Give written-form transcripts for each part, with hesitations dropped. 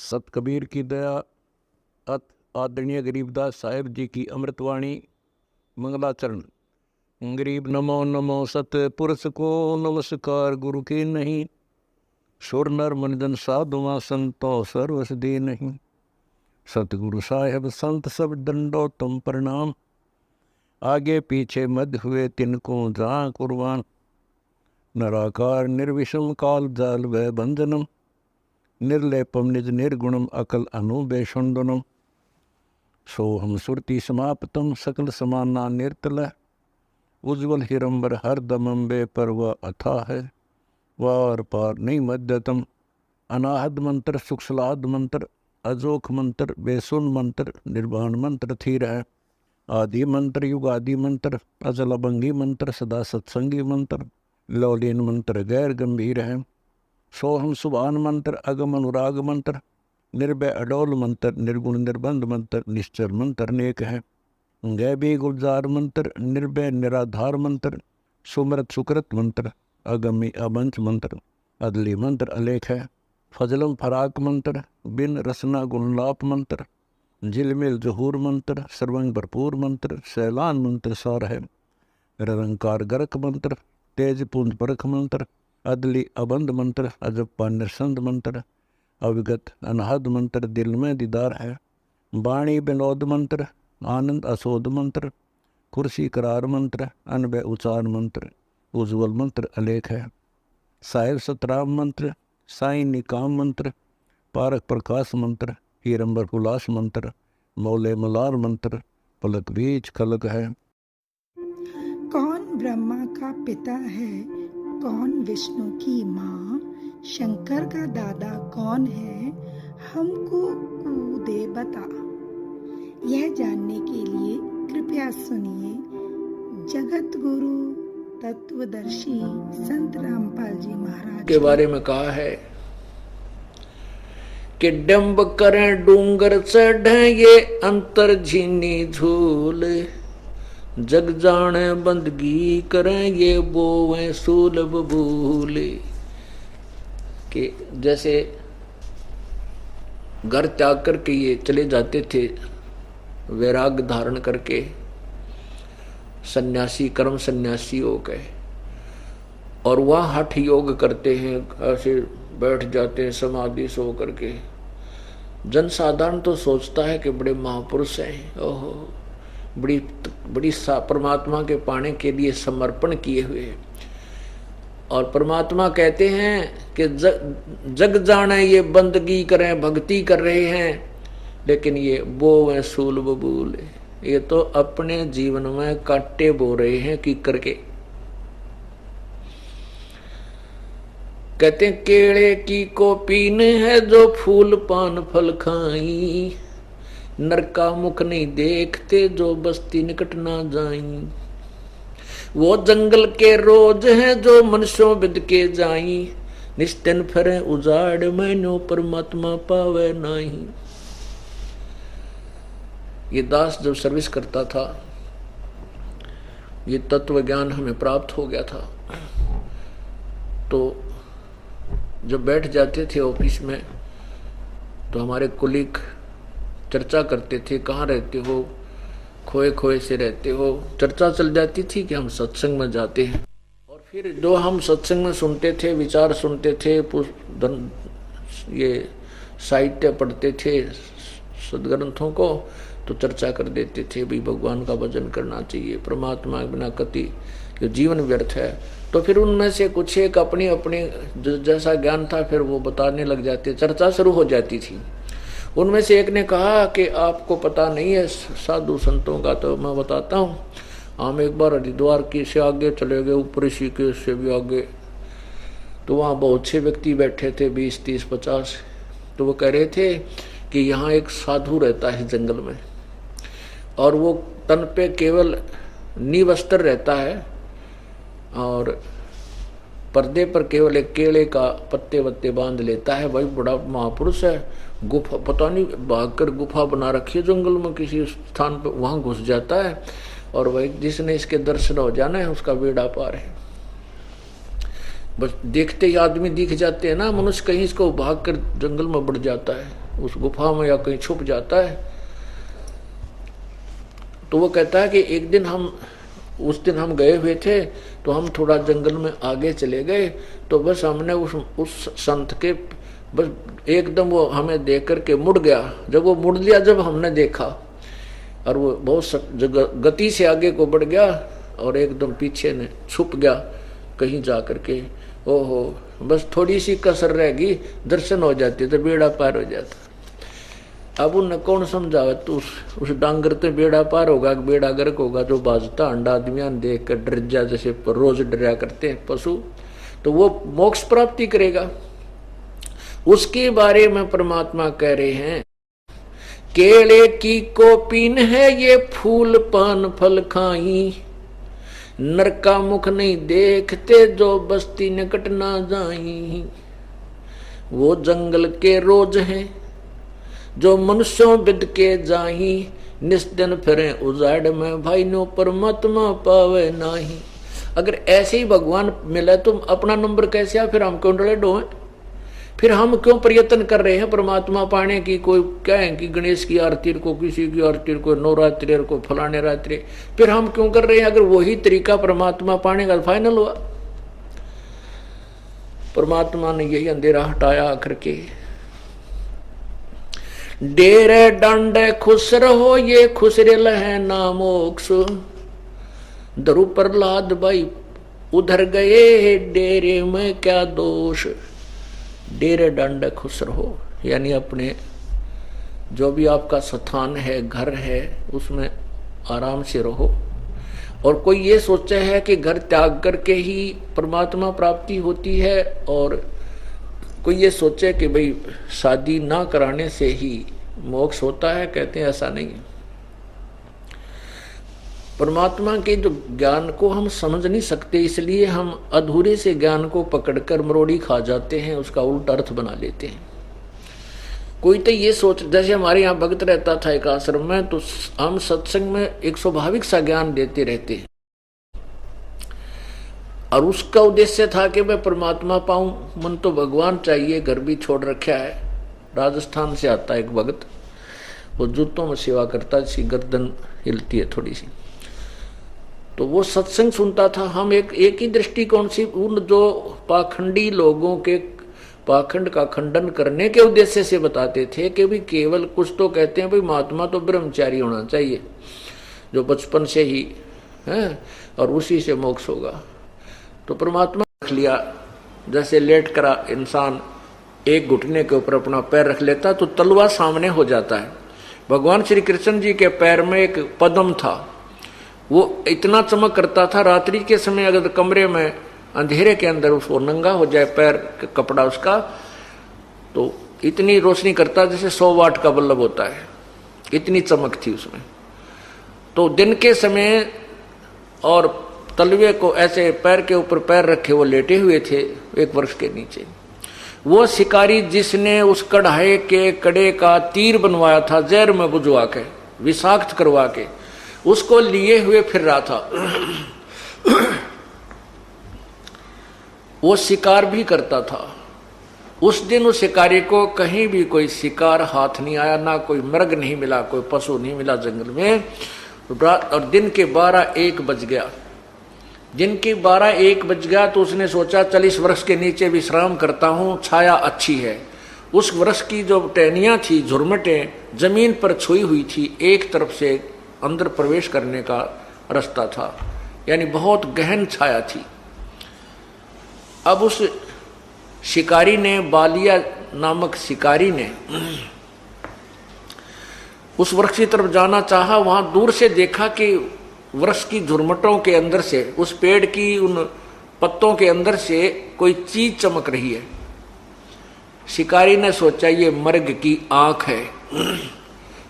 सत कबीर की दया अत आदरणीय गरीबदास साहेब जी की अमृतवाणी मंगलाचरण। गरीब नमो नमो सत पुरुष को नमस्कार गुरु की नहीं, सुर नर मनजन साधुआ संतो सर्वस दे नहीं। सतगुरु साहेब संत सब दंडो तुम प्रणाम, आगे पीछे मध्य हुए तिनको जहाँ कुर्बान। नराकार निर्विषम काल जाल व बंधनम, निर्लेपम निज निर्गुणम अकल अनुबेषुंडनम। सोहम सुरति समाप्तम सकल समाना निर्तल, उज्ज्वल हिरंबर हर दमंबे पर वह अथा है। वार पार नहीं मध्यतम, अनाहद मंत्र सुखसलाद मंत्र, अजोख मंत्र बेसुन मंत्र, निर्वाण मंत्र थीर है। आदि मंत्र युगादि मंत्र, अजल अभंगी मंत्र, सदा सत्संगी मंत्र, लौलीन मंत्र गैर गंभीर है। सोहम सुभान मंत्र, अगम अनुराग मंत्र, निर्भय अडोल मंत्र, निर्गुण निर्बंध मंत्र, निश्चर मंत्र अनेक है। गैबी गुलजार मंत्र, निर्भय निराधार मंत्र, सुमरत सुकृत मंत्र, अगमी अबंच मंत्र, अदली मंत्र अलेख है। फजलम फराक मंत्र, बिन रसना गुणलाप मंत्र, झिलमिल जहूर मंत्र, सर्वंग भरपूर मंत्र, सैलान मंत्र सार है। निरंकार गरक मंत्र, तेज पुंज परख मंत्र, अदली अबंध मंत्र, अजप्पा निरसंद मंत्र, अविगत अनहद मंत्र, दिल में दीदार है। वाणी विनोद मंत्र, आनंद असोद मंत्र, कुर्सी करार मंत्र, अनबय उचार मंत्र, उज्ज्वल मंत्र अलेख है। साहिब सतराम मंत्र, साई निकाम मंत्र, पारक प्रकाश मंत्र, हीरंबर हुलास मंत्र, मौले मलार मंत्र, पलक बीज खलक है। कौन ब्रह्मा का पिता है, कौन विष्णु की माँ, शंकर का दादा कौन है, हमको दे बता। यह जानने के लिए कृपया सुनिए जगत गुरु तत्वदर्शी संत रामपाल जी महाराज के बारे में कहा है कि डंब करें डूंगर चढ़े ये अंतर झीनी झूल, जग जाने बंदगी करें ये बोवें सूल बबूल। कि जैसे घर त्याग करके ये चले जाते थे वैराग धारण करके, सन्यासी कर्म सन्यासी हो गए और वह हठ योग करते हैं, ऐसे बैठ जाते हैं समाधि सो करके। जनसाधारण तो सोचता है कि बड़े महापुरुष हैं, ओहो बड़ी बड़ी परमात्मा के पाने के लिए समर्पण किए हुए हैं। और परमात्मा कहते हैं कि जग जाने ये बंदगी करें भक्ति कर रहे हैं, लेकिन ये बो है सूल बबूल, ये तो अपने जीवन में कांटे बो रहे हैं कि करके। कहते हैं केड़े की को पीने है जो फूल पान फल खाई, नरका मुख नहीं देखते जो बस्ती निकट ना जाई। वो जंगल के रोज हैं जो मनुष्यों बिद के जाई, निस्तिन फिरे उजाड़ मैनो परमात्मा पावे नहीं। ये दास जब सर्विस करता था, ये तत्व ज्ञान हमें प्राप्त हो गया था, तो जब बैठ जाते थे ऑफिस में तो हमारे कुलीग चर्चा करते थे, कहाँ रहते हो, खोए खोए से रहते हो। चर्चा चल जाती थी कि हम सत्संग में जाते हैं, और फिर जो हम सत्संग में सुनते थे, विचार सुनते थे, ये साहित्य पढ़ते थे सदग्रंथों को, तो चर्चा कर देते थे भाई भगवान का भजन करना चाहिए, परमात्मा के बिना कति कि जीवन व्यर्थ है। तो फिर उनमें से कुछ एक अपनी अपनी जैसा ज्ञान था फिर वो बताने लग जाते, चर्चा शुरू हो जाती थी। उनमें से एक ने कहा कि आपको पता नहीं है साधु संतों का, तो मैं बताता हूँ। हम एक बार हरिद्वार की से आगे चले गए, ऊपर ऋषिकेश से भी आगे, तो वहाँ बहुत से व्यक्ति बैठे थे, 20, 30, 50। तो वो कह रहे थे कि यहाँ एक साधु रहता है जंगल में, और वो तन पे केवल निवस्त्र रहता है और पर्दे पर केवल एक केले का पत्ते वत्ते बांध लेता है। भाई बड़ा महापुरुष है, गुफा पता नहीं भागकर गुफा बना रखी है जंगल में किसी स्थान पर, वहां घुस जाता है और वही जिसने इसके दर्शन हो जाना है उसका बेड़ा पार है। बस देखते ही आदमी दिख जाते हैं ना, मनुष्य कहीं इसको भाग कर जंगल में बढ़ जाता है, उस गुफा में या कहीं छुप जाता है। तो वो कहता है कि एक दिन उस दिन हम गए हुए थे, तो हम थोड़ा जंगल में आगे चले गए, तो बस हमने उस संत के बस एकदम वो हमें देख करके मुड़ गया। जब वो मुड़ लिया, जब हमने देखा, और वो बहुत गति से आगे को बढ़ गया और एकदम पीछे ने छुप गया कहीं जा करके। ओहो, बस थोड़ी सी कसर रहेगी, दर्शन हो जाती तो बेड़ा पार हो जाता। अब उन्हें कौन समझावे, तो उस डांगर तो बेड़ा पार होगा कि बेड़ा गर्क होगा। जो बाजता अंडा आदमियां देख कर डर जा, जैसे रोज डरा करते हैं पशु, तो वो मोक्ष प्राप्ति करेगा। उसके बारे में परमात्मा कह रहे हैं, केले की कोपीन है ये फूल पान फल खाई, नर का मुख नहीं देखते जो बस्ती निकट ना जाई। वो जंगल के रोज हैं जो मनुष्यों बिद के जाही, निस्दिन फिरे उजाड़ में भाई नो परमात्मा पावे नाही। अगर ऐसे ही भगवान मिले तो अपना नंबर कैसे आ, फिर हम क्यों डरे डोए, फिर हम क्यों प्रयत्न कर रहे हैं परमात्मा पाने की। कोई कहें कि गणेश की आरती को, किसी की आरती को, नवरात्रि को, फलाने रात्रि, फिर हम क्यों कर रहे हैं अगर वही तरीका परमात्मा पाने का फाइनल हुआ। परमात्मा ने यही अंधेरा हटाया आखिर के। डेरे डांडे खुश रहो ये खुश रेल है ना मोक्ष, दरु प्रहलाद भाई उधर गए डेरे में क्या दोष। डेरे डांडे खुश रहो, यानी अपने जो भी आपका स्थान है, घर है, उसमें आराम से रहो। और कोई ये सोचे है कि घर त्याग करके ही परमात्मा प्राप्ति होती है, और कोई ये सोचे कि भाई शादी ना कराने से ही मोक्ष होता है, कहते हैं ऐसा नहीं है। परमात्मा के जो ज्ञान को हम समझ नहीं सकते, इसलिए हम अधूरे से ज्ञान को पकड़कर मरोड़ी खा जाते हैं, उसका उल्टा अर्थ बना लेते हैं। कोई तो ये सोच, जैसे हमारे यहाँ भक्त रहता था एक आश्रम में, तो हम सत्संग में एक स्वाभाविक सा ज्ञान देते रहते हैं, और उसका उद्देश्य था कि मैं परमात्मा पाऊं, मन तो भगवान चाहिए, घर भी छोड़ रखा है। राजस्थान से आता है एक भक्त, वो जूतों में सेवा करता, जिसकी गर्दन हिलती है थोड़ी सी, तो वो सत्संग सुनता था। हम एक ही दृष्टिकोण से उन जो पाखंडी लोगों के पाखंड का खंडन करने के उद्देश्य से बताते थे कि भी केवल कुछ तो कहते हैं भाई महात्मा तो ब्रह्मचारी होना चाहिए, जो बचपन से ही है, और उसी से मोक्ष होगा। तो परमात्मा रख लिया, जैसे लेट करा इंसान एक घुटने के ऊपर अपना पैर रख लेता तो तलवा सामने हो जाता है। भगवान श्री कृष्ण जी के पैर में एक पद्म था, वो इतना चमक करता था, रात्रि के समय अगर कमरे में अंधेरे के अंदर उसको नंगा हो जाए पैर कपड़ा उसका, तो इतनी रोशनी करता जैसे 100 वाट का बल्ब होता है, इतनी चमक थी उसमें। तो दिन के समय और तलवे को ऐसे पैर के ऊपर पैर रखे वो लेटे हुए थे एक वृक्ष के नीचे। वो शिकारी जिसने उस कढ़ाई के कड़े का तीर बनवाया था, जहर में बुझवा के, विषाक्त करवा के, उसको लिए हुए फिर रहा था। वो शिकार भी करता था। उस दिन उस शिकारी को कहीं भी कोई शिकार हाथ नहीं आया, ना कोई मृग नहीं मिला, कोई पशु नहीं मिला जंगल में। और दिन के 12-1 बज गया। दिन के 12-1 बज गया तो उसने सोचा चल इस वृक्ष के नीचे विश्राम करता हूं, छाया अच्छी है। उस वृक्ष की जो टहनियां थी, झुरमटें जमीन पर छुई हुई थी, एक तरफ से अंदर प्रवेश करने का रास्ता था, यानी बहुत गहन छाया थी। अब उस शिकारी ने, बालिया नामक शिकारी ने उस वृक्ष की तरफ जाना चाहा। वहां दूर से देखा कि वृक्ष की झुरमटों के अंदर से, उस पेड़ की उन पत्तों के अंदर से कोई चीज चमक रही है। शिकारी ने सोचा ये मृग की आंख है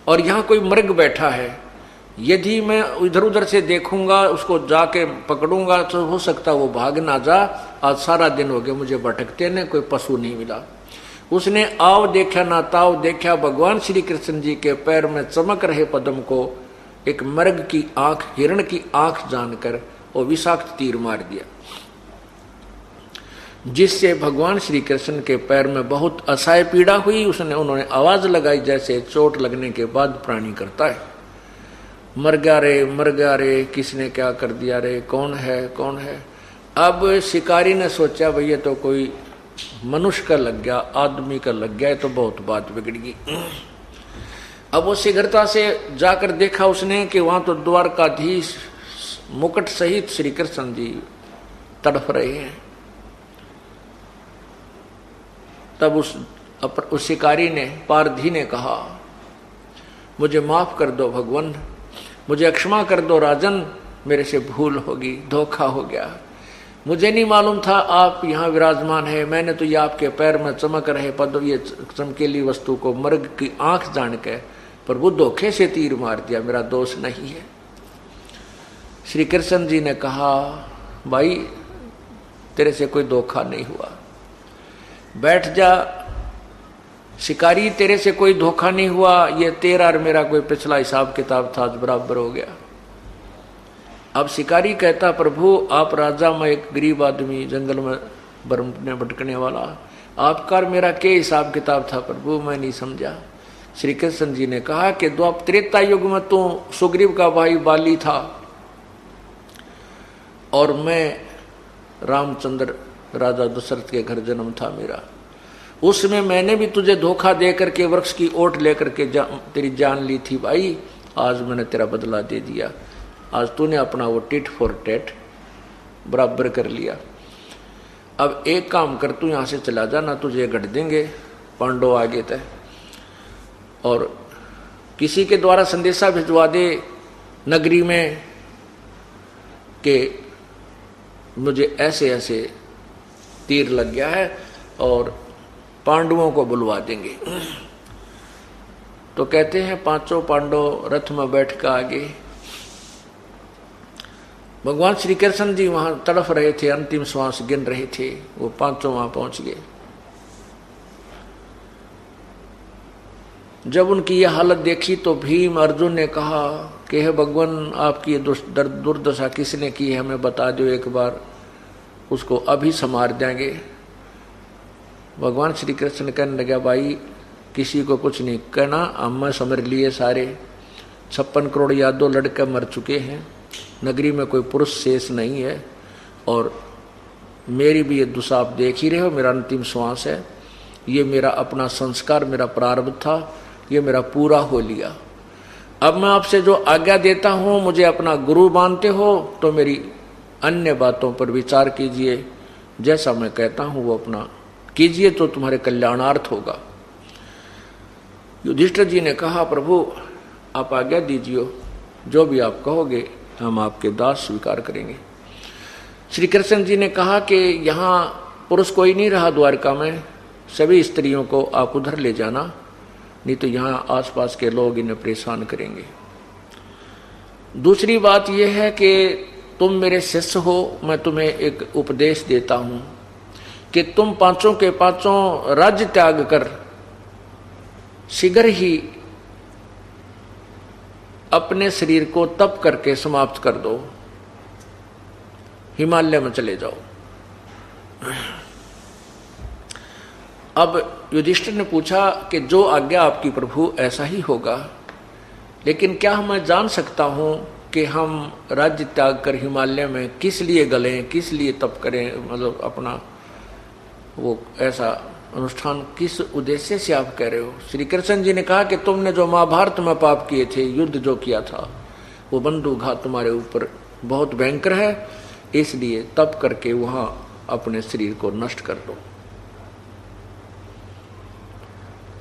और यहां कोई मृग बैठा है, यदि मैं इधर उधर से देखूंगा, उसको जाके पकड़ूंगा तो हो सकता वो भाग ना जा। आज सारा दिन हो गया मुझे भटकते ने, कोई पशु नहीं मिला। उसने आव देखा ना ताव देखा, भगवान श्री कृष्ण जी के पैर में चमक रहे पद्म को एक मृग की आंख, हिरण की आंख जानकर वो विषाक्त तीर मार दिया। जिससे भगवान श्री कृष्ण के पैर में बहुत असहाय पीड़ा हुई। उन्होंने आवाज लगाई जैसे चोट लगने के बाद प्राणी करता है, मर गया रे, किसने क्या कर दिया रे, कौन है। अब शिकारी ने सोचा भैया तो कोई मनुष्य का लग गया, आदमी का लग गया, तो बहुत बात बिगड़ गई। अब वो शीघ्रता से जाकर देखा उसने कि वहां तो द्वारकाधीश मुकुट सहित श्री कृष्ण जी तड़फ रहे हैं। तब उस शिकारी ने, पारधी ने कहा, मुझे माफ कर दो भगवान, मुझे क्षमा कर दो राजन, मेरे से भूल होगी, धोखा हो गया। मुझे नहीं मालूम था आप यहाँ विराजमान है। मैंने तो ये आपके पैर में चमक रहे पद, ये चमकीली वस्तु को मर्ग की आंख जान के प्रभु धोखे से तीर मार दिया, मेरा दोष नहीं है। श्री कृष्ण जी ने कहा, भाई तेरे से कोई धोखा नहीं हुआ, बैठ जा। शिकारी, तेरे से कोई धोखा नहीं हुआ, ये तेरा और मेरा कोई पिछला हिसाब किताब था, आज बराबर हो गया। अब शिकारी कहता, प्रभु आप राजा, मैं एक गरीब आदमी, जंगल में भटकने वाला, आपका और मेरा क्या हिसाब किताब था प्रभु, मैं नहीं समझा। श्री कृष्ण जी ने कहा कि द्वापर त्रेता युग में तो सुग्रीव का भाई बाली था और मैं रामचंद्र राजा दशरथ के घर जन्म था मेरा। उसमें मैंने भी तुझे धोखा दे करके वृक्ष की ओट लेकर के तेरी जान ली थी भाई। आज मैंने तेरा बदला दे दिया, आज तूने अपना वो टिट फॉर टैट बराबर कर लिया। अब एक काम कर, तू यहाँ से चला जा, ना तुझे गढ़ देंगे पांडव आगे तय, और किसी के द्वारा संदेशा भिजवा दे नगरी में कि मुझे ऐसे ऐसे तीर लग गया है और पांडवों को बुलवा देंगे। तो कहते हैं पांचों पांडव रथ में बैठ कर आगे। भगवान श्री कृष्ण जी वहां तड़फ रहे थे, अंतिम श्वास गिन रहे थे, वो पांचों वहां पहुंच गए। जब उनकी यह हालत देखी तो भीम अर्जुन ने कहा कि हे भगवान, आपकी दुर्दशा किसने की है, हमें बता दो एक बार, उसको अभी संवार देंगे। भगवान श्री कृष्ण कहने लगा, भाई किसी को कुछ नहीं कहना, हम समझ लिए सारे 56 करोड़ यादव लड़के मर चुके हैं, नगरी में कोई पुरुष शेष नहीं है, और मेरी भी ये दुशा आप देख ही रहे हो, मेरा अंतिम श्वास है, ये मेरा अपना संस्कार, मेरा प्रारब्ध था, ये मेरा पूरा हो लिया। अब मैं आपसे जो आज्ञा देता हूं, मुझे अपना गुरु मानते हो तो मेरी अन्य बातों पर विचार कीजिए, जैसा मैं कहता हूं वो अपना कीजिए तो तुम्हारे कल्याणार्थ होगा। युधिष्ठिर जी ने कहा, प्रभु आप आज्ञा दीजिए, जो भी आप कहोगे हम आपके दास स्वीकार करेंगे। श्री कृष्ण जी ने कहा कि यहाँ पुरुष कोई नहीं रहा द्वारका में, सभी स्त्रियों को आप उधर ले जाना, नहीं तो यहाँ आसपास के लोग इन्हें परेशान करेंगे। दूसरी बात यह है कि तुम मेरे शिष्य हो, मैं तुम्हें एक उपदेश देता हूं कि तुम पांचों के पांचों राज्य त्याग कर शीघ्र ही अपने शरीर को तप करके समाप्त कर दो, हिमालय में चले जाओ। अब युधिष्ठिर ने पूछा कि जो आज्ञा आपकी प्रभु ऐसा ही होगा, लेकिन क्या मैं जान सकता हूं कि हम राज्य त्याग कर हिमालय में किस लिए गलें, किस लिए तप करें, मतलब अपना वो ऐसा अनुष्ठान किस उद्देश्य से आप कह रहे हो। श्री कृष्ण जी ने कहा कि तुमने जो महाभारत में पाप किए थे, युद्ध जो किया था, वो बंदूकघात तुम्हारे ऊपर बहुत भयंकर है, इसलिए तप करके वहां अपने शरीर को नष्ट कर दो।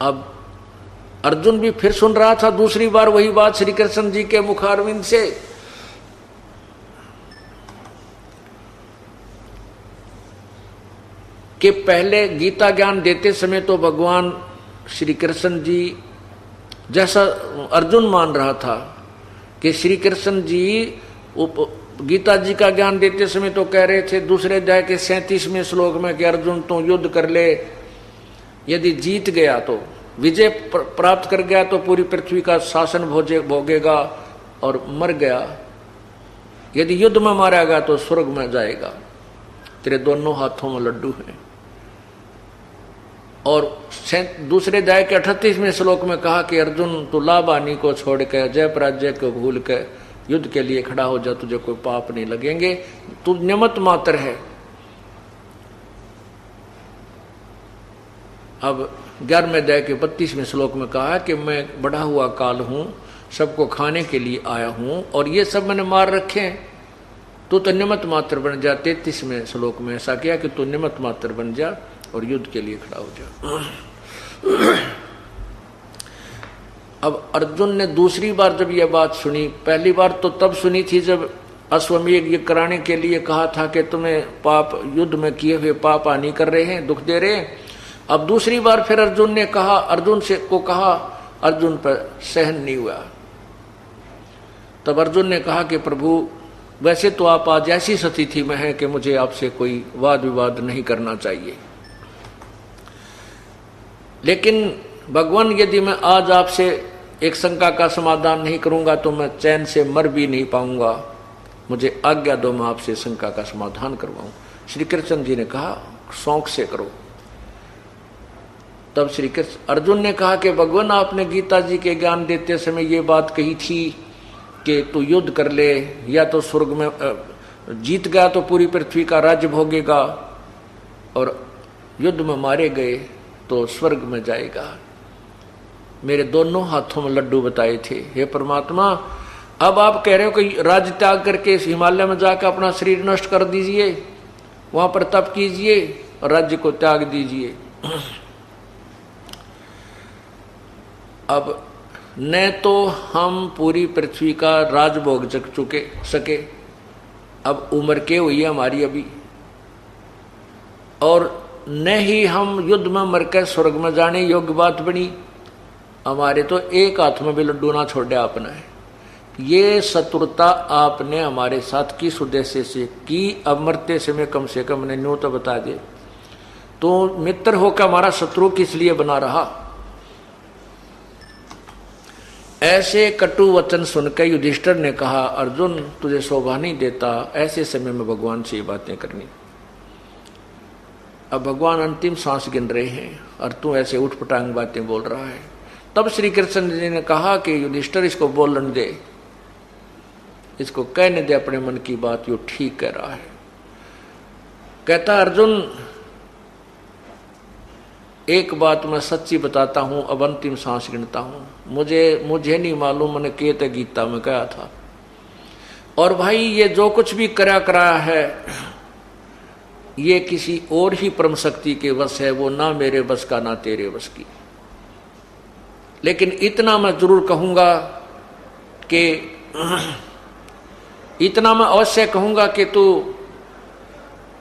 अब अर्जुन भी फिर सुन रहा था दूसरी बार वही बात श्री कृष्ण जी के मुखारविंद से। कि पहले गीता ज्ञान देते समय तो भगवान श्री कृष्ण जी, जैसा अर्जुन मान रहा था कि श्री कृष्ण जी गीता जी का ज्ञान देते समय तो कह रहे थे दूसरे अध्याय के 37वें श्लोक में कि अर्जुन तू युद्ध कर ले, यदि जीत गया तो विजय प्राप्त कर गया तो पूरी पृथ्वी का शासन भोगेगा, और मर गया यदि युद्ध में मारा गया तो स्वर्ग में जाएगा। तेरे दोनों हाथों में लड्डू हैं। और दूसरे अध्याय के 38वें श्लोक में कहा कि अर्जुन तू लाबानी को छोड़ के जय पराजय को भूल के युद्ध के लिए खड़ा हो जा, तुझे कोई पाप नहीं लगेंगे, तू निमित्त मात्र है। अब 11वें अध्याय के 32वें श्लोक में कहा कि मैं बढ़ा हुआ काल हूं, सबको खाने के लिए आया हूं और ये सब मैंने मार रखे हैं, तो निमित्त मात्र बन जा। 33वें श्लोक में ऐसा किया कि तू निमित्त मात्र बन जा और युद्ध के लिए खड़ा हो जा। अब अर्जुन ने दूसरी बार जब यह बात सुनी, पहली बार तो तब सुनी थी जब अश्वमेध ये कराने के लिए कहा था कि तुम्हें पाप, युद्ध में किए हुए पाप हानि कर रहे हैं, दुख दे रहे हैं। अब दूसरी बार फिर अर्जुन ने कहा, अर्जुन से को कहा, अर्जुन पर सहन नहीं हुआ। तब अर्जुन ने कहा कि प्रभु वैसे तो आप आज ऐसी स्थिति में हैं कि मुझे आपसे कोई वाद विवाद नहीं करना चाहिए, लेकिन भगवान यदि मैं आज आपसे एक शंका का समाधान नहीं करूंगा तो मैं चैन से मर भी नहीं पाऊंगा, मुझे आज्ञा दो मैं आपसे शंका का समाधान करवाऊं। श्री कृष्ण जी ने कहा शौक से करो। तब श्री कृष्ण अर्जुन ने कहा कि भगवान आपने गीता जी के ज्ञान देते समय ये बात कही थी कि तू युद्ध कर ले, या तो स्वर्ग में जीत गया तो पूरी पृथ्वी का राज्य भोगेगा, और युद्ध में मारे गए तो स्वर्ग में जाएगा। मेरे दोनों हाथों में लड्डू बताए थे। हे परमात्मा, अब आप कह रहे हो कि राज्य त्याग करके इस हिमालय में जाकर अपना शरीर नष्ट कर दीजिए, वहां पर तप कीजिए और राज्य को त्याग दीजिए। अब न तो हम पूरी पृथ्वी का राजभोग चुके सके, अब उम्र के हुई है हमारी अभी, और न ही हम युद्ध में मरकर स्वर्ग में जाने योग्य बात बनी। हमारे तो एक हाथ में भी लड्डू ना छोड़े आपने। ये शत्रुता आपने हमारे साथ किस उद्देश्य से की, अब मरते समय कम से कम ने न्यू तो बता दे। तो मित्र होकर हमारा शत्रु किस लिए बना रहा? ऐसे कटु वचन सुनकर युधिष्ठिर ने कहा, अर्जुन तुझे शोभा नहीं देता ऐसे समय में भगवान से ये बातें करनी। अब भगवान अंतिम सांस गिन रहे हैं और तू ऐसे उठपटांग बातें बोल रहा है। तब श्री कृष्ण जी ने कहा कि युधिष्ठिर इसको बोलने दे, इसको कहने दे अपने मन की बात, यो ठीक कह रहा है। कहता अर्जुन एक बात मैं सच्ची बताता हूं, अब अंतिम सांस गिनता हूं, मुझे नहीं मालूम मैंने केत गीता में कहा था। और भाई ये जो कुछ भी कराया है ये किसी और ही परम शक्ति के वश है, वो ना मेरे बस का ना तेरे बस की। लेकिन इतना मैं जरूर कहूंगा कि इतना मैं अवश्य कहूंगा कि तू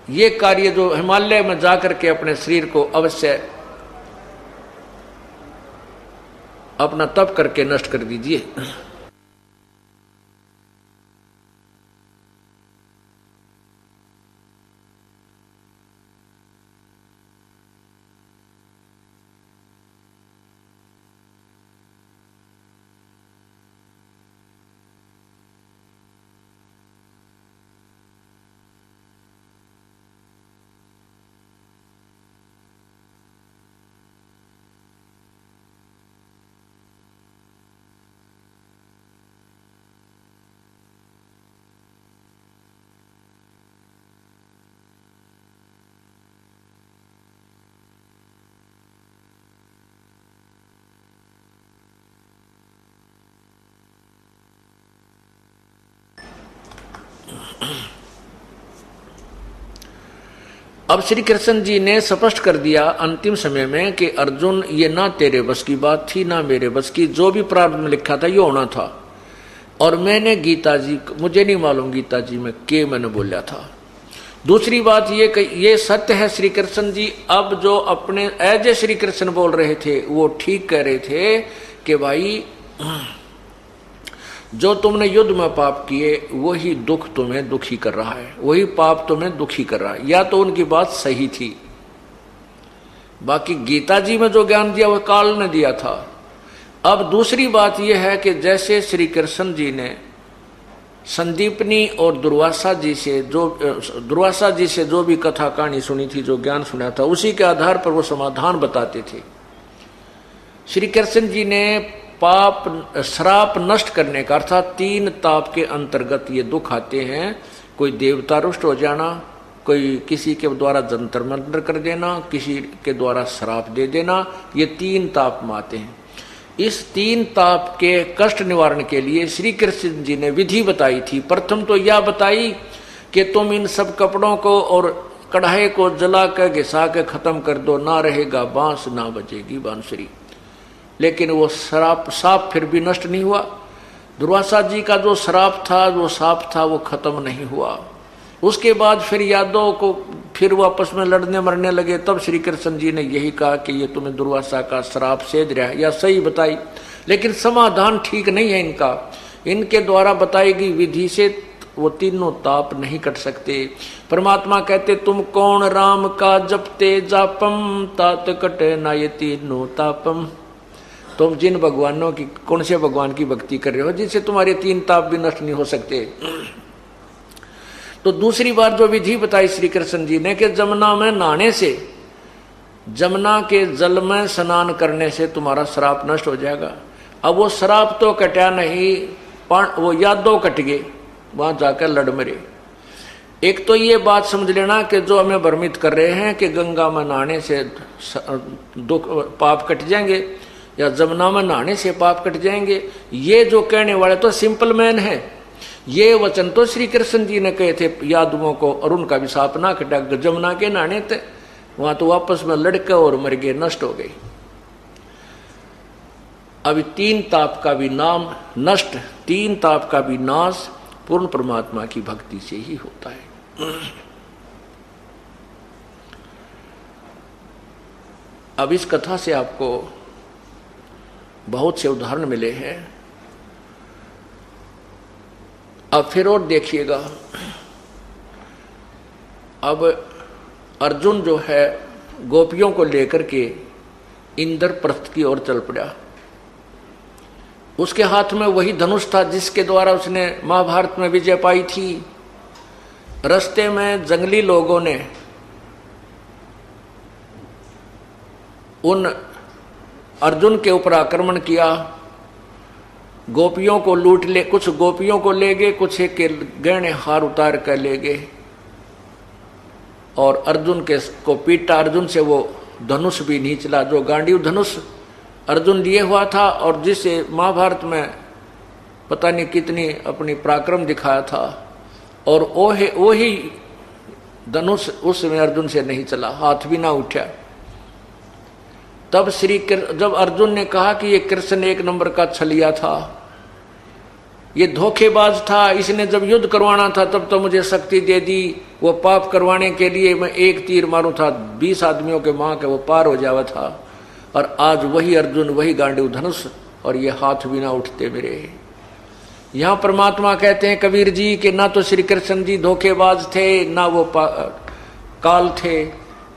ये कार्य जो हिमालय में जाकर के अपने शरीर को अवश्य अपना तप करके नष्ट कर दीजिए। अब श्री कृष्ण जी ने स्पष्ट कर दिया अंतिम समय में कि अर्जुन ये ना तेरे बस की बात थी ना मेरे बस की, जो भी प्रारंभ में लिखा था ये होना था। और मैंने गीता जी, मुझे नहीं मालूम गीता जी में के मैंने बोला था। दूसरी बात ये कि ये सत्य है श्री कृष्ण जी, अब जो अपने एज ए श्री कृष्ण बोल रहे थे वो ठीक कह रहे थे कि भाई जो तुमने युद्ध में पाप किए वही दुख तुम्हें दुखी कर रहा है, वही पाप तुम्हें दुखी कर रहा है। या तो उनकी बात सही थी, बाकी गीता जी में जो ज्ञान दिया वह काल ने दिया था। अब दूसरी बात यह है कि जैसे श्री कृष्ण जी ने संदीपनी और दुर्वासा जी से जो भी कथा कहानी सुनी थी, जो ज्ञान सुना था, उसी के आधार पर वो समाधान बताते थे। श्री कृष्ण जी ने श्राप नष्ट करने का, अर्थात 3 ताप के अंतर्गत ये दुख आते हैं। कोई देवता रुष्ट हो जाना, कोई किसी के द्वारा जंतर मंतर कर देना, किसी के द्वारा श्राप दे देना, ये 3 ताप में आते हैं। इस 3 ताप के कष्ट निवारण के लिए श्री कृष्ण जी ने विधि बताई थी। प्रथम तो यह बताई कि तुम इन सब कपड़ों को और कढ़ाई को जला कर घिसा के खत्म कर दो, ना रहेगा बांस, ना बजेगी बांसुरी। लेकिन वो साप फिर भी नष्ट नहीं हुआ। दुर्वासा जी का जो श्राप था, जो साप था, वो खत्म नहीं हुआ। उसके बाद फिर यादव को फिर वापस में लड़ने मरने लगे। तब श्री कृष्ण जी ने यही कहा कि ये तुम्हें दुर्वासा का श्राप सेध रहा है, या सही बताई, लेकिन समाधान ठीक नहीं है इनका। इनके द्वारा बताई गई विधि से वो 3 ताप नहीं कट सकते। परमात्मा कहते तुम कौन राम का जपते जापम, तात कटे ना ये 3 तापम। तुम जिन भगवानों की, कौन से भगवान की भक्ति कर रहे हो जिससे तुम्हारे 3 ताप भी नष्ट नहीं हो सकते। तो दूसरी बार जो विधि बताई श्री कृष्ण जी ने कि जमुना में नहाने से, जमुना के जल में स्नान करने से तुम्हारा श्राप नष्ट हो जाएगा। अब वो श्राप तो कटा नहीं, वो यादव कट गए, वहां जाकर लड़ मरे। एक तो ये बात समझ लेना कि जो हमें भ्रमित कर रहे हैं कि गंगा में नहाने से दुख पाप कट जाएंगे या जमुना में नहाने से पाप कट जाएंगे, ये जो कहने वाले तो सिंपल मैन है। ये वचन तो श्री कृष्ण जी ने कहे थे यादवों को, और उनका भी साप ना कटा। जमुना के नहाने थे, वहां तो वापस में लड़के और मर गए, नष्ट हो गई। अभी 3 ताप का भी नाम नष्ट, 3 ताप का भी नाश पूर्ण परमात्मा की भक्ति से ही होता है। अब इस कथा से आपको बहुत से उदाहरण मिले हैं। अब फिर और देखिएगा, अब अर्जुन जो है गोपियों को लेकर के इंद्रप्रस्थ की ओर चल पड़ा। उसके हाथ में वही धनुष था जिसके द्वारा उसने महाभारत में विजय पाई थी। रास्ते में जंगली लोगों ने उन अर्जुन के ऊपर आक्रमण किया, गोपियों को लूट ले, कुछ गोपियों को ले गए, कुछ के गहने हार उतार कर ले गए और अर्जुन के को पीटा। अर्जुन से वो धनुष भी नहीं चला, जो गांडीव धनुष अर्जुन लिए हुआ था और जिसे महाभारत में पता नहीं कितनी अपनी पराक्रम दिखाया था, और वो ही धनुष उसमें अर्जुन से नहीं चला, हाथ भी ना उठा। तब जब अर्जुन ने कहा कि ये कृष्ण 1 नंबर का छलिया था, ये धोखेबाज था, इसने जब युद्ध करवाना था तब तो मुझे शक्ति दे दी, वो पाप करवाने के लिए मैं 1 तीर मारूं था 20 आदमियों के मां के वो पार हो जावा था, और आज वही अर्जुन, वही गांडीव धनुष, और ये हाथ भी ना उठते मेरे। यहां परमात्मा कहते हैं कबीर जी कि ना तो श्री कृष्ण जी धोखेबाज थे, ना वो काल थे।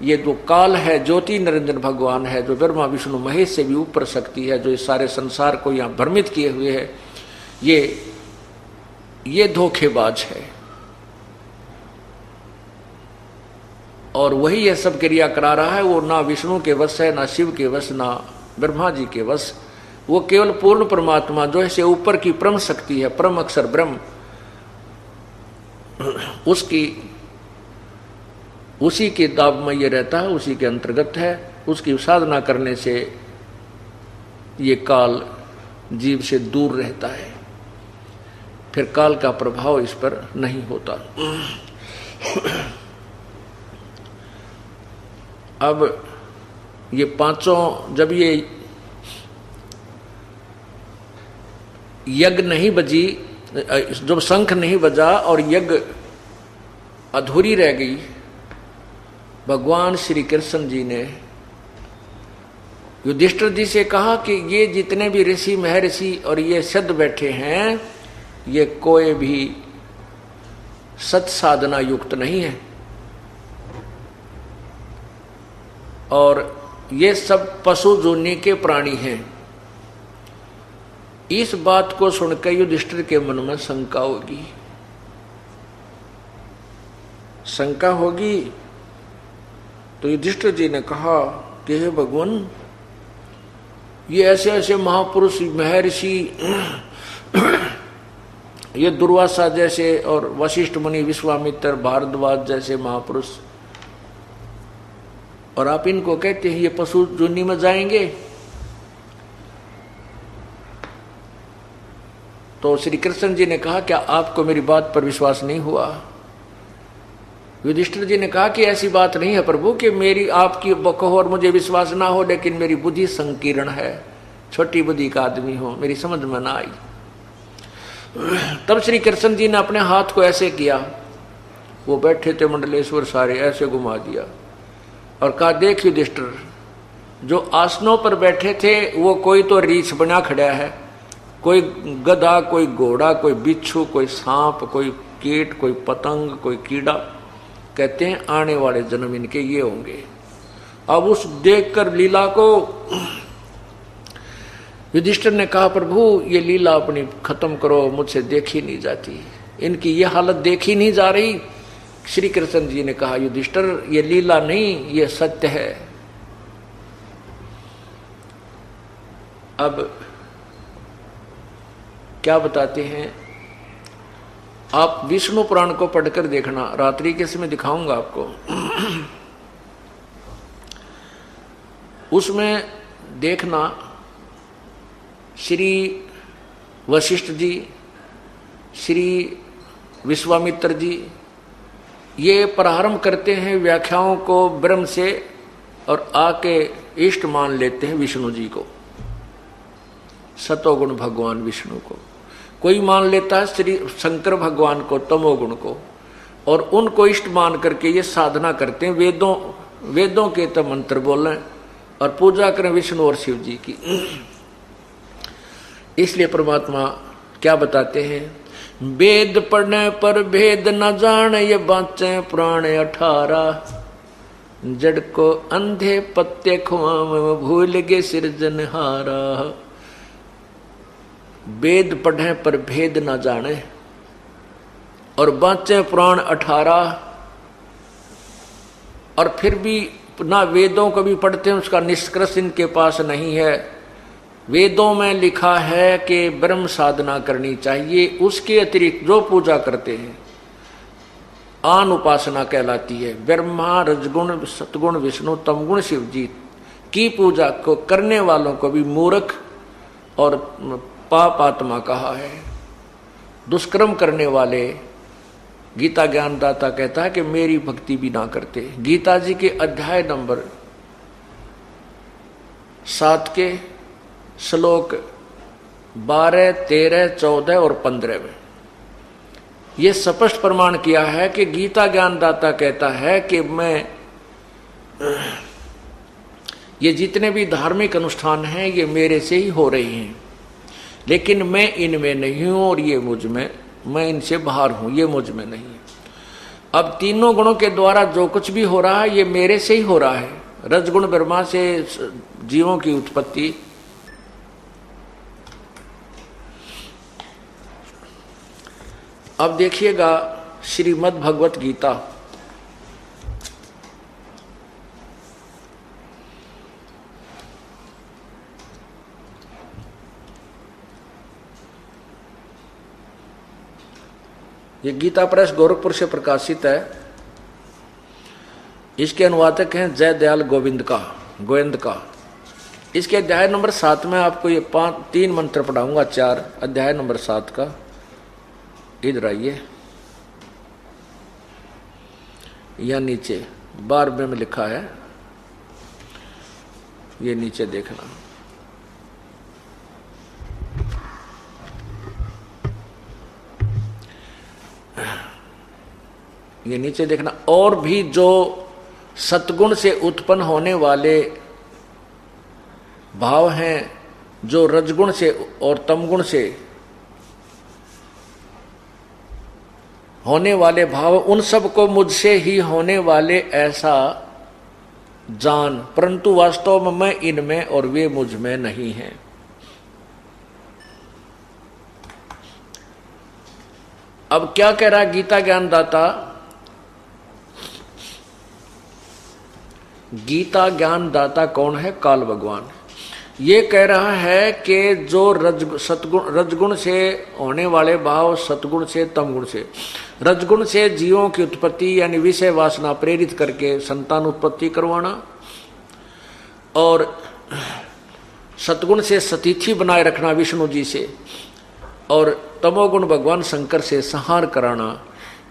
ये जो काल है ज्योति निरंजन भगवान है, जो ब्रह्मा विष्णु महेश से भी ऊपर शक्ति है, जो इस सारे संसार को यहाँ भ्रमित किए हुए है, ये धोखेबाज है। और वही ये सब क्रिया करा रहा है। वो ना विष्णु के वश है, ना शिव के वश, ना ब्रह्मा जी के वश। वो केवल पूर्ण परमात्मा जो है ऊपर की परम शक्ति है, परम अक्षर ब्रह्म, उसी के दाब में ये रहता है, उसी के अंतर्गत है। उसकी साधना करने से ये काल जीव से दूर रहता है, फिर काल का प्रभाव इस पर नहीं होता। अब ये पांचों, जब ये यज्ञ नहीं बजी, जब शंख नहीं बजा और यज्ञ अधूरी रह गई, भगवान श्री कृष्ण जी ने युधिष्ठिर जी से कहा कि ये जितने भी ऋषि महर्षि और ये सिद्ध बैठे हैं, ये कोई भी सत साधना युक्त नहीं है, और ये सब पशु जोनि के प्राणी हैं। इस बात को सुनकर युधिष्ठिर के मन में शंका होगी, शंका होगी। तो युधिष्ठिर जी ने कहा कि हे भगवान, ये ऐसे ऐसे महापुरुष महर्षि, ये दुर्वासा जैसे और वशिष्ठ मुनि, विश्वामित्र, भारद्वाज जैसे महापुरुष, और आप इनको कहते हैं ये पशु जोनी में जाएंगे। तो श्री कृष्ण जी ने कहा क्या आपको मेरी बात पर विश्वास नहीं हुआ? युधिष्ठिर जी ने कहा कि ऐसी बात नहीं है प्रभु कि मेरी आपकी कहो और मुझे विश्वास ना हो, लेकिन मेरी बुद्धि संकीर्ण है, छोटी बुद्धि का आदमी हो, मेरी समझ में ना आई। तब श्री कृष्ण जी ने अपने हाथ को ऐसे किया, वो बैठे थे मंडलेश्वर सारे, ऐसे घुमा दिया और कहा देख युधिष्ठिर, जो आसनों पर बैठे थे वो कोई तो रीछ बना खड़ा है, कोई गधा, कोई घोड़ा, कोई बिच्छू, कोई सांप, कोई कीट, कोई पतंग, कोई कीड़ा, कहते हैं आने वाले जन्म इनके ये होंगे। अब उस देखकर लीला को युधिष्ठिर ने कहा प्रभु ये लीला अपनी खत्म करो, मुझसे देखी नहीं जाती, इनकी ये हालत देखी नहीं जा रही। श्री कृष्ण जी ने कहा युधिष्ठिर ये लीला नहीं, ये सत्य है। अब क्या बताते हैं, आप विष्णु पुराण को पढ़कर देखना, रात्रि के समय दिखाऊंगा आपको। उसमें देखना श्री वशिष्ठ जी, श्री विश्वामित्र जी ये प्रारंभ करते हैं व्याख्याओं को ब्रह्म से और आके इष्ट मान लेते हैं विष्णु जी को, सतोगुण भगवान विष्णु को। कोई मान लेता है श्री शंकर भगवान को, तमोगुण को, और उनको इष्ट मान करके ये साधना करते हैं, वेदों के तो मंत्र बोलें और पूजा करें विष्णु और शिव जी की। इसलिए परमात्मा क्या बताते हैं, वेद पढ़ने पर भेद न जाने ये बाँचे पुराण 18, जड़ को अंधे पत्ते खुआम भूल गे सिरजनहारा। वेद पढ़े पर भेद न जाने और बाँचे पुराण 18, और फिर भी ना वेदों को भी पढ़ते हैं, उसका निष्कर्ष इनके पास नहीं है। वेदों में लिखा है कि ब्रह्म साधना करनी चाहिए, उसके अतिरिक्त जो पूजा करते हैं आन उपासना कहलाती है। ब्रह्मा, रजगुण, सतगुण, विष्णु, तमगुण, शिव जी की पूजा को करने वालों को भी मूर्ख और पाप आत्मा कहा है। दुष्कर्म करने वाले, गीता ज्ञानदाता कहता है कि मेरी भक्ति भी ना करते। गीता जी के अध्याय नंबर 7 के श्लोक 12, 13, 14 और 15 में यह स्पष्ट प्रमाण किया है कि गीता ज्ञानदाता कहता है कि मैं ये जितने भी धार्मिक अनुष्ठान हैं ये मेरे से ही हो रहे हैं, लेकिन मैं इनमें नहीं हूं और ये मुझ में, मैं इनसे बाहर हूं, ये मुझ में नहीं है। अब तीनों गुणों के द्वारा जो कुछ भी हो रहा है ये मेरे से ही हो रहा है। रजगुण ब्रह्मा से जीवों की उत्पत्ति, अब देखिएगा श्रीमद् भगवत गीता, ये गीता प्रेस गोरखपुर से प्रकाशित है। इसके अनुवादक हैं जय दयाल गोविंद का। इसके अध्याय नंबर 7 में आपको ये 3 मंत्र पढ़ाऊंगा, 4 अध्याय नंबर 7 का। इधर आइए, या नीचे 12वें में लिखा है, ये नीचे देखना। ये नीचे देखना, और भी जो सतगुण से उत्पन्न होने वाले भाव हैं, जो रजगुण से और तमगुण से होने वाले भाव, उन सब को मुझसे ही होने वाले ऐसा जान, परंतु वास्तव में मैं इनमें और वे मुझ में नहीं हैं। अब क्या कह रहा है गीता ज्ञानदाता? गीता ज्ञानदाता कौन है? काल भगवान। ये कह रहा है कि जो रजगुण से होने वाले भाव सतगुण से तमगुण से, रजगुण से जीवों की उत्पत्ति यानी विषय वासना प्रेरित करके संतान उत्पत्ति करवाना, और सतगुण से सतिथि बनाए रखना विष्णु जी से, और तमोगुण भगवान शंकर से संहार कराना।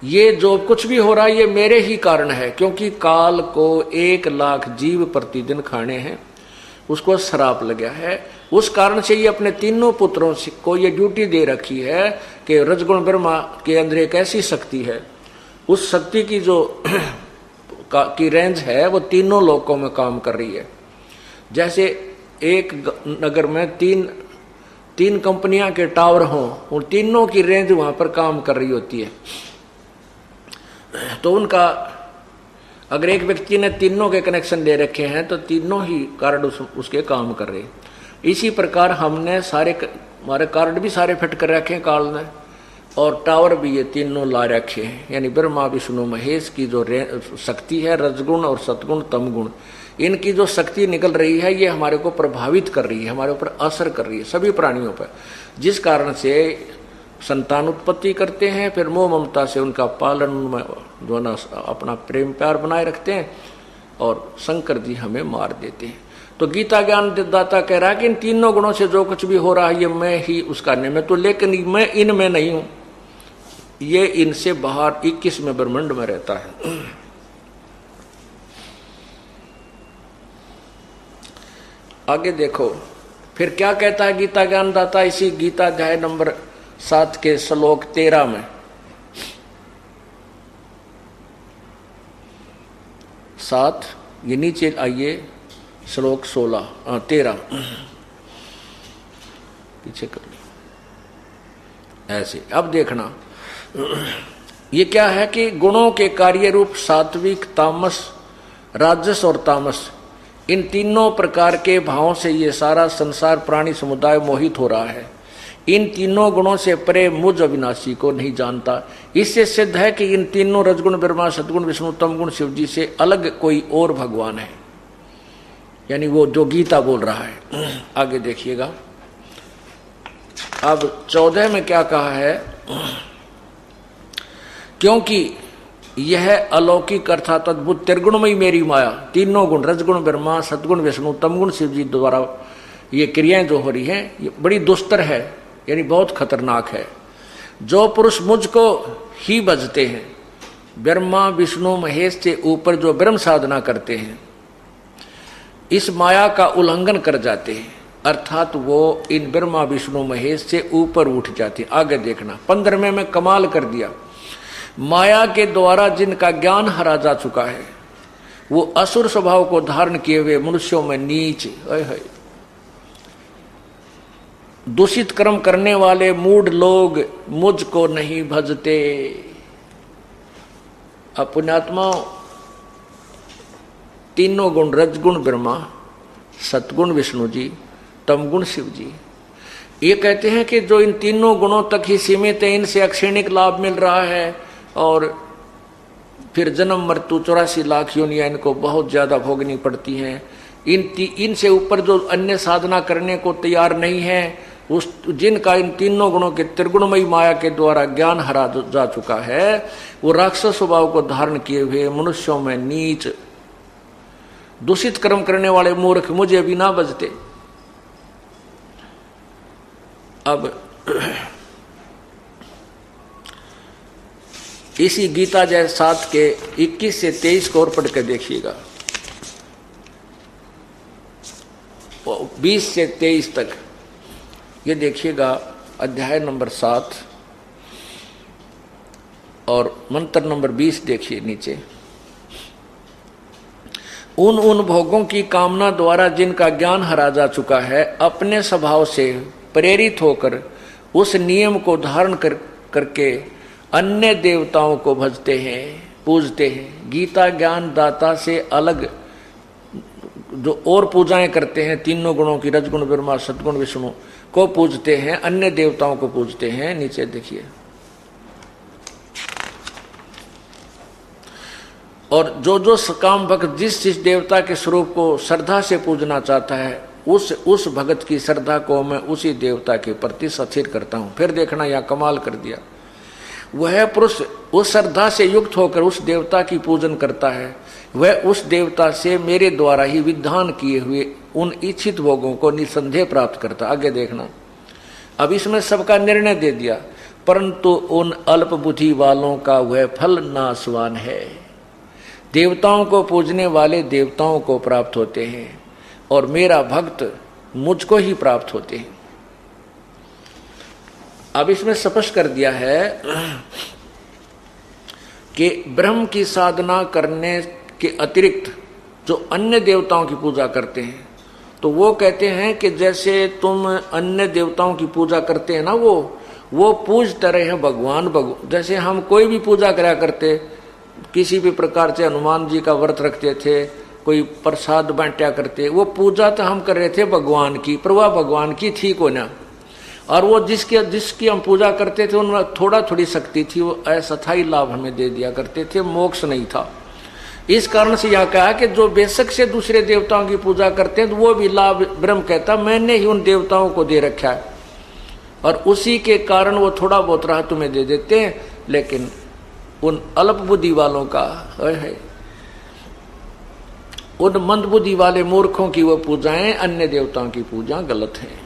ये जो कुछ भी हो रहा है ये मेरे ही कारण है, क्योंकि काल को 1 लाख जीव प्रतिदिन खाने हैं, उसको श्राप लग गया है। उस कारण से ये अपने तीनों पुत्रों को ये ड्यूटी दे रखी है कि रजगुण ब्रह्मा के अंदर एक ऐसी शक्ति है, उस शक्ति की जो की रेंज है वो तीनों लोकों में काम कर रही है। जैसे एक नगर में तीन कंपनियां के टावर हों, उन तीनों की रेंज वहां पर काम कर रही होती है। तो उनका अगर एक व्यक्ति ने तीनों के कनेक्शन ले रखे हैं तो तीनों ही कार्ड उसके काम कर रहे हैं। इसी प्रकार हमने हमारे कार्ड भी सारे फिट कर रखे हैं काल ने, और टावर भी ये तीनों ला रखे हैं। यानी ब्रह्मा विष्णु महेश की जो शक्ति है, रजगुण और सतगुण तमगुण, इनकी जो शक्ति निकल रही है ये हमारे को प्रभावित कर रही है, हमारे ऊपर असर कर रही है सभी प्राणियों पर, जिस कारण से संतान उत्पत्ति करते हैं, फिर मोह ममता से उनका पालन में जो ना अपना प्रेम प्यार बनाए रखते हैं, और शंकर जी हमें मार देते हैं। तो गीता ज्ञान दाता कह रहा है कि इन तीनों गुणों से जो कुछ भी हो रहा है ये मैं ही उसका नियम है। तो लेकिन मैं इनमें नहीं हूं, ये इनसे बाहर 21वें ब्रह्मांड में रहता है। आगे देखो फिर क्या कहता है गीता ज्ञानदाता इसी गीता अध्याय नंबर 7 के श्लोक 13 में। 7 ये नीचे आइए, श्लोक 13 पीछे कर लो ऐसे। अब देखना ये क्या है कि गुणों के कार्य रूप सात्विक, तामस, राजस और तामस, इन तीनों प्रकार के भावों से ये सारा संसार प्राणी समुदाय मोहित हो रहा है। इन तीनों गुणों से परे मुझ अविनाशी को नहीं जानता। इससे सिद्ध है कि इन तीनों रजगुण ब्रह्मा, सतगुण विष्णु, तमगुण शिव जी से अलग कोई और भगवान है। यानी वो जो गीता बोल रहा है। आगे देखिएगा अब 14 में क्या कहा है, क्योंकि यह अलौकिक अर्थात अद्भुत त्रिगुणमयी मेरी माया, तीनों गुण रजगुण ब्रह्मा, सतगुण विष्णु, तमगुण शिव जी द्वारा ये क्रियाएं जो हो रही हैं ये बड़ी दुस्तर है, यानी बहुत खतरनाक है। जो पुरुष मुझको ही भजते हैं, ब्रह्मा विष्णु महेश से ऊपर जो ब्रह्म साधना करते हैं, इस माया का उल्लंघन कर जाते हैं, अर्थात वो इन ब्रह्मा विष्णु महेश से ऊपर उठ जाते हैं। आगे देखना 15वें में कमाल कर दिया। माया के द्वारा जिनका ज्ञान हरा जा चुका है, वो असुर स्वभाव को धारण किए हुए मनुष्यों में नीच दूषित कर्म करने वाले मूढ़ लोग मुझको नहीं भजते। अब पुण्यात्मा तीनों गुण रजगुण ब्रह्मा, सतगुण विष्णु जी, तमगुण शिव जी, ये कहते हैं कि जो इन तीनों गुणों तक ही सीमित है, इनसे अक्षणिक लाभ मिल रहा है, और फिर जन्म मृत्यु 84 लाख योनियां इनको बहुत ज्यादा भोगनी पड़ती हैं। इनसे ऊपर जो अन्य साधना करने को तैयार नहीं है, उस जिनका इन तीनों गुणों के त्रिगुणमयी माया के द्वारा ज्ञान हरा जा चुका है, वो राक्षस स्वभाव को धारण किए हुए मनुष्यों में नीच दूषित कर्म करने वाले मूर्ख मुझे भी ना बजते। अब इसी गीता जय 7 के 21 से 23 को और पढ़ कर देखिएगा, 20 से 23 तक ये देखिएगा। अध्याय नंबर 7 और मंत्र नंबर 20 देखिए नीचे। उन भोगों की कामना द्वारा जिनका ज्ञान हरा जा चुका है, अपने स्वभाव से प्रेरित होकर उस नियम को धारण करके अन्य देवताओं को भजते हैं, पूजते हैं। गीता ज्ञान दाता से अलग जो और पूजाएं करते हैं, तीनों गुणों की रजगुण ब्रह्मा सतगुण विष्णु को पूजते हैं, अन्य देवताओं को पूजते हैं। नीचे देखिए और जो जो काम भक्त जिस देवता के स्वरूप को श्रद्धा से पूजना चाहता है, उस भगत की श्रद्धा को मैं उसी देवता के प्रति स्थिर करता हूं। फिर देखना यह कमाल कर दिया, वह पुरुष उस श्रद्धा से युक्त होकर उस देवता की पूजन करता है, वह उस देवता से मेरे द्वारा ही विधान किए हुए उन इच्छित भोगों को निसंदेह प्राप्त करता। आगे देखना, अब इसमें सबका निर्णय दे दिया, परंतु उन अल्प बुद्धि वालों का वह फल नाशवान है। देवताओं को पूजने वाले देवताओं को प्राप्त होते हैं और मेरा भक्त मुझको ही प्राप्त होते हैं। अब इसमें स्पष्ट कर दिया है कि ब्रह्म की साधना करने के अतिरिक्त जो अन्य देवताओं की पूजा करते हैं, तो वो कहते हैं कि जैसे तुम अन्य देवताओं की पूजा करते हैं ना, वो पूजते रहे हैं भगवान। जैसे हम कोई भी पूजा करा करते, किसी भी प्रकार से हनुमान जी का व्रत रखते थे, कोई प्रसाद बांटा करते, वो पूजा तो हम कर रहे थे भगवान की, पर वह भगवान की थी को ना। और वो जिसकी हम पूजा करते थे उनमें थोड़ी शक्ति थी, वो अस्थायी लाभ हमें दे दिया करते थे, मोक्ष नहीं था। इस कारण से यह कहा कि जो बेशक से दूसरे देवताओं की पूजा करते हैं तो वो भी लाभ ब्रह्म कहता मैंने ही उन देवताओं को दे रखा है, और उसी के कारण वो थोड़ा बहुत राह तुम्हें दे देते हैं। लेकिन उन अल्प बुद्धि वालों का है, उन मंद बुद्धि वाले मूर्खों की वो पूजाएं, अन्य देवताओं की पूजा गलत है।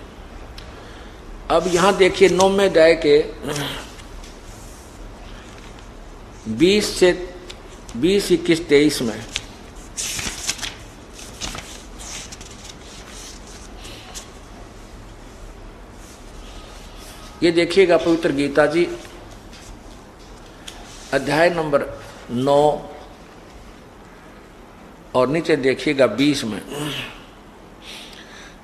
अब यहां देखिए 9वें अध्याय के 20 से 20, 21, 23 में ये देखिएगा, पवित्र गीता जी अध्याय नंबर 9 और नीचे देखिएगा 20 में,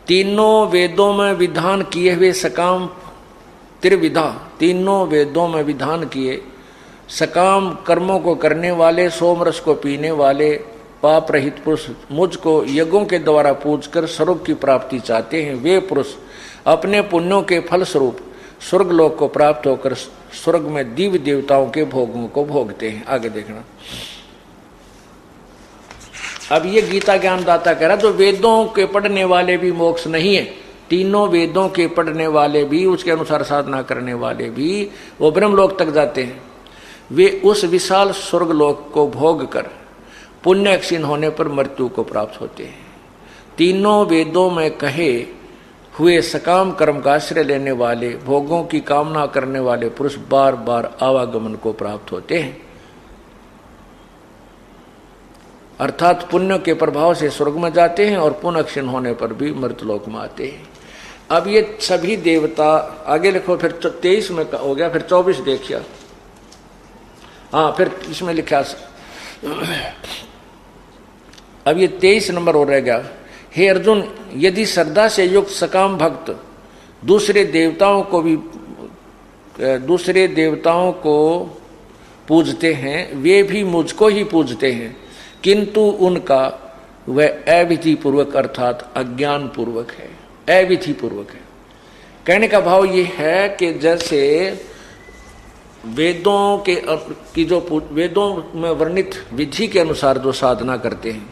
तीनों वेदों में विधान किए हुए सकाम त्रिविधा, तीनों वेदों में विधान किए सकाम कर्मों को करने वाले, सोमरस को पीने वाले, पाप रहित पुरुष मुझको यज्ञों के द्वारा पूजकर स्वर्ग की प्राप्ति चाहते हैं। वे पुरुष अपने पुण्यों के फल स्वरूप स्वर्ग लोक को प्राप्त होकर स्वर्ग में दिव्य देवताओं के भोगों को भोगते हैं। आगे देखना, अब ये गीता ज्ञानदाता कह रहा जो वेदों के पढ़ने वाले भी मोक्ष नहीं है, तीनों वेदों के पढ़ने वाले भी, उसके अनुसार साधना करने वाले भी वो ब्रह्मलोक तक जाते हैं। वे उस विशाल स्वर्ग लोक को भोग कर पुण्य क्षीण होने पर मृत्यु को प्राप्त होते हैं। तीनों वेदों में कहे हुए सकाम कर्म का आश्रय लेने वाले, भोगों की कामना करने वाले पुरुष बार बार आवागमन को प्राप्त होते हैं, अर्थात पुण्य के प्रभाव से स्वर्ग में जाते हैं और पुण्य क्षीण होने पर भी मृतलोक में आते हैं। अब ये सभी देवता, आगे लिखो, फिर 23 में हो गया, फिर 24 देखिए। हाँ, फिर इसमें लिखा, अब ये 23 नंबर हो रह गया। हे अर्जुन, यदि श्रद्धा से युक्त सकाम भक्त दूसरे देवताओं को पूजते हैं, वे भी मुझको ही पूजते हैं, किंतु उनका वह अविधि पूर्वक अर्थात अज्ञान पूर्वक है, अविधि पूर्वक है। कहने का भाव ये है कि जैसे वेदों में वर्णित विधि के अनुसार जो साधना करते हैं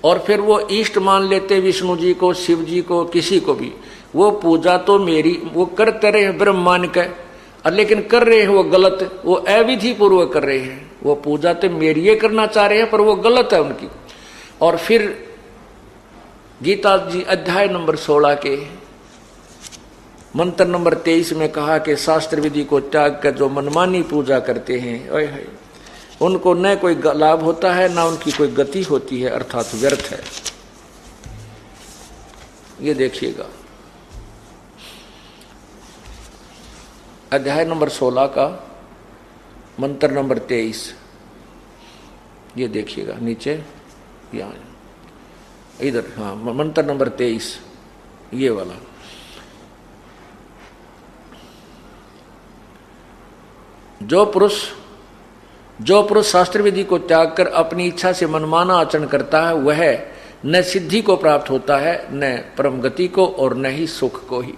और फिर वो इष्ट मान लेते विष्णु जी को, शिव जी को, किसी को भी, वो पूजा तो मेरी, वो करते रहे ब्रह्म मान के, लेकिन कर रहे हैं वो गलत, वो अविधि पूर्वक कर रहे हैं। वो पूजा तो मेरी ये करना चाह रहे हैं पर वो गलत है उनकी। और फिर गीता जी अध्याय नंबर 16 के मंत्र नंबर 23 में कहा कि शास्त्र विधि को त्याग कर जो मनमानी पूजा करते हैं, उनको न कोई लाभ होता है, ना उनकी कोई गति होती है, अर्थात व्यर्थ है। ये देखिएगा अध्याय नंबर 16 का मंत्र नंबर 23, ये देखिएगा नीचे, यहाँ इधर, हाँ, मंत्र नंबर 23 ये वाला। जो पुरुष शास्त्र विधि को त्याग कर अपनी इच्छा से मनमाना आचरण करता है, वह न सिद्धि को प्राप्त होता है, न परम गति को, और न ही सुख को ही,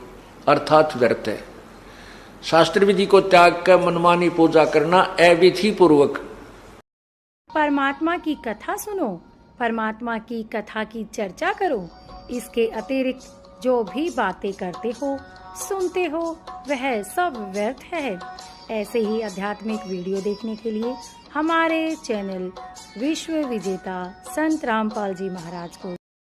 अर्थात व्यर्थ है। शास्त्र विधि को त्याग कर मनमानी पूजा करना अविधि पूर्वक परमात्मा की कथा सुनो, परमात्मा की कथा की चर्चा करो। इसके अतिरिक्त जो भी बातें करते हो, सुनते हो, वह सब व्यर्थ है। ऐसे ही आध्यात्मिक वीडियो देखने के लिए हमारे चैनल विश्व विजेता संत रामपाल जी महाराज को